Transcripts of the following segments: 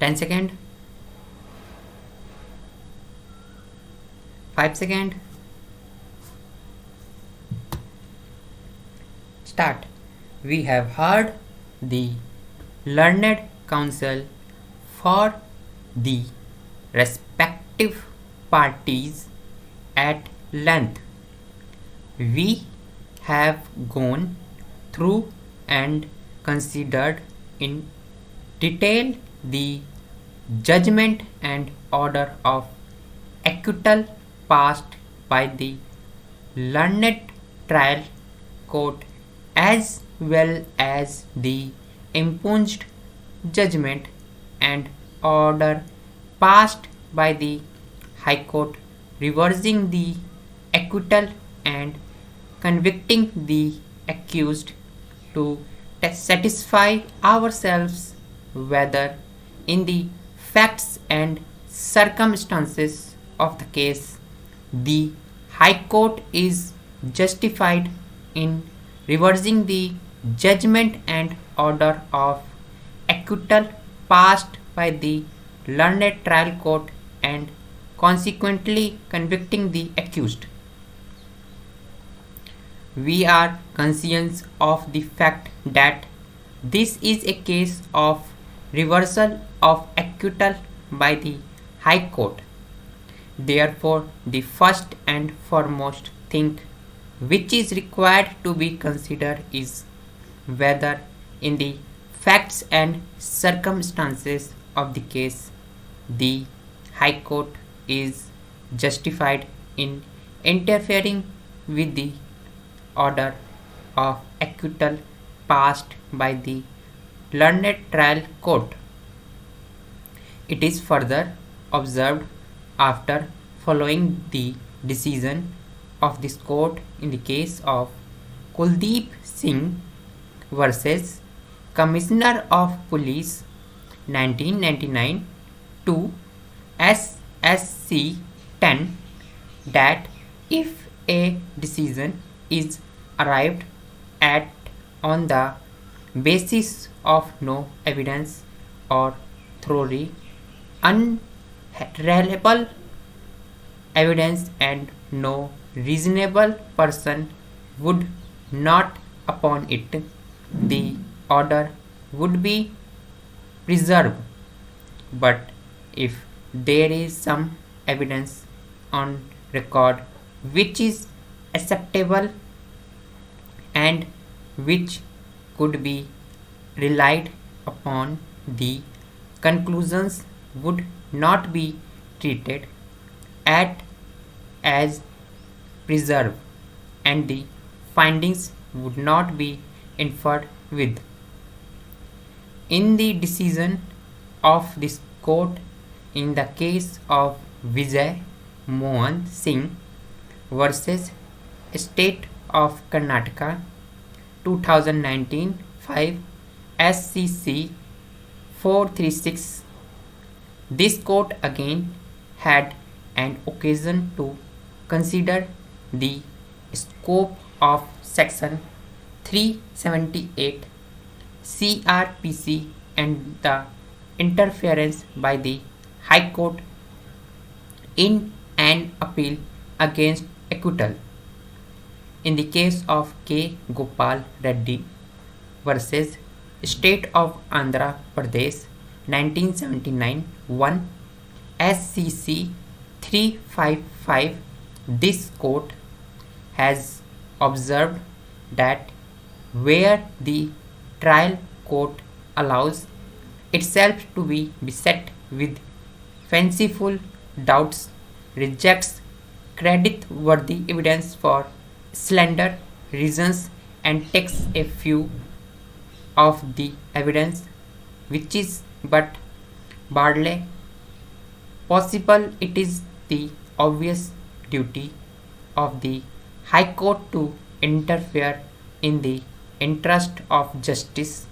10 second, 5 second, start. We have heard the learned counsel for the respective parties at length. We have gone through and considered in detail the judgment and order of acquittal passed by the learned trial court as well as the impugned judgment and order passed by the High Court reversing the acquittal and convicting the accused to satisfy ourselves whether in the facts and circumstances of the case the High Court is justified in reversing the judgment and order of acquittal passed by the learned trial court and consequently convicting the accused. We are conscious of the fact that this is a case of reversal of acquittal by the High Court. Therefore, the first and foremost thing which is required to be considered is whether in the facts and circumstances of the case the High Court is justified in interfering with the order of acquittal passed by the learned trial court. It is further observed after following the decision of this court in the case of Kuldeep Singh versus Commissioner of Police 1999 to SSC 10 that if a decision is arrived at on the basis of no evidence or thoroughly unreliable evidence and no reasonable person would not upon it, the order would be preserved. But if there is some evidence on record which is acceptable and which could be relied upon, the conclusions would not be treated as preserved and the findings would not be inferred with. In the decision of this court in the case of Vijay Mohan Singh versus State of Karnataka 2019 5 SCC 436, this court again had an occasion to consider the scope of section 378 CRPC and the interference by the High Court in an appeal against acquittal. In the case of K. Gopal Reddy versus State of Andhra Pradesh 1979 1 SCC 355, this court has observed that where the trial court allows itself to be beset with fanciful doubts, rejects credit-worthy evidence for slender reasons and takes a few of the evidence which is but barely possible, it is the obvious duty of the High Court to interfere in the interest of justice,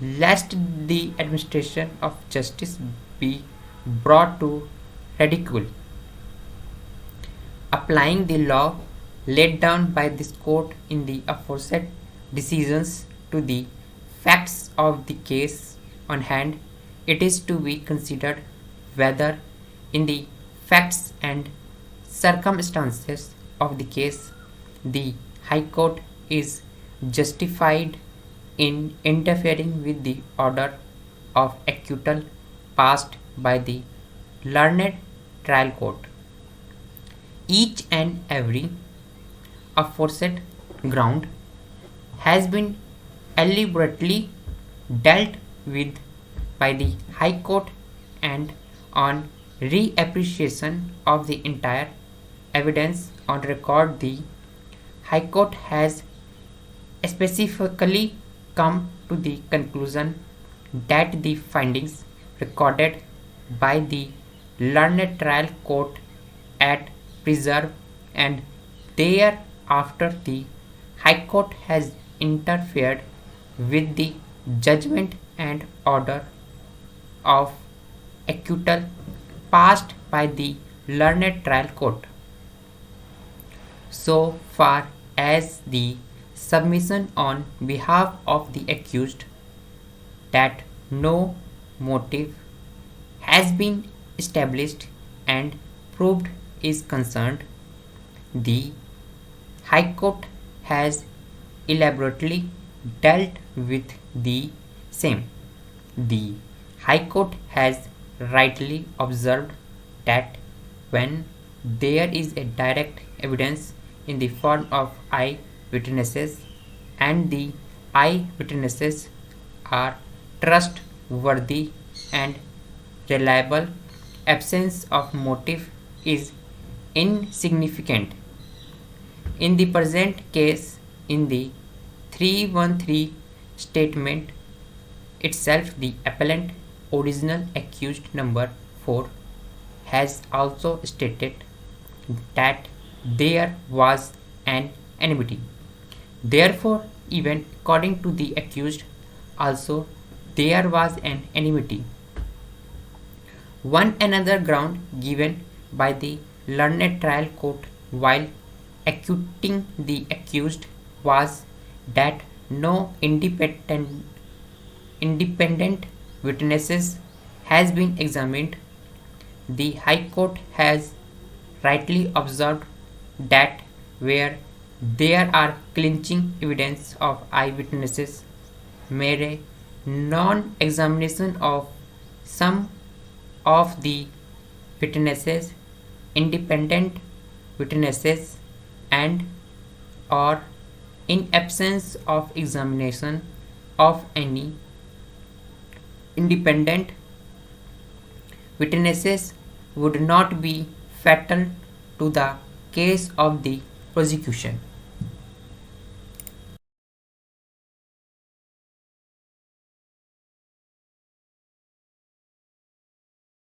lest the administration of justice be brought to ridicule. Applying the law laid down by this court in the aforesaid decisions to the facts of the case on hand, it is to be considered whether, in the facts and circumstances of the case, the High Court is justified in interfering with the order of acquittal passed by the learned trial court. Each and every aforesaid ground has been elaborately dealt with by the High Court, and on reappreciation of the entire evidence on record, the High Court has specifically come to the conclusion that the findings recorded by the learned trial court at preserve, and thereafter the High Court has interfered with the judgment and order of acquittal passed by the learned trial court. So far as the submission on behalf of the accused that no motive has been established and proved is concerned, the High Court has elaborately dealt with the same. The High Court has rightly observed that when there is a direct evidence in the form of eye witnesses and the eye witnesses are trustworthy and reliable, absence of motive is insignificant. In the present case, in the 313 statement itself, the appellant, original accused number 4, has also stated that there was an enmity. Therefore, even according to the accused, also there was an enmity. One another ground given by the learned trial court while acquitting the accused was that no independent witnesses has been examined. The High Court has rightly observed that where there are clinching evidence of eyewitnesses, mere non-examination of some of the witnesses, independent witnesses, and or in absence of examination of any independent witnesses would not be fatal to the case of the prosecution.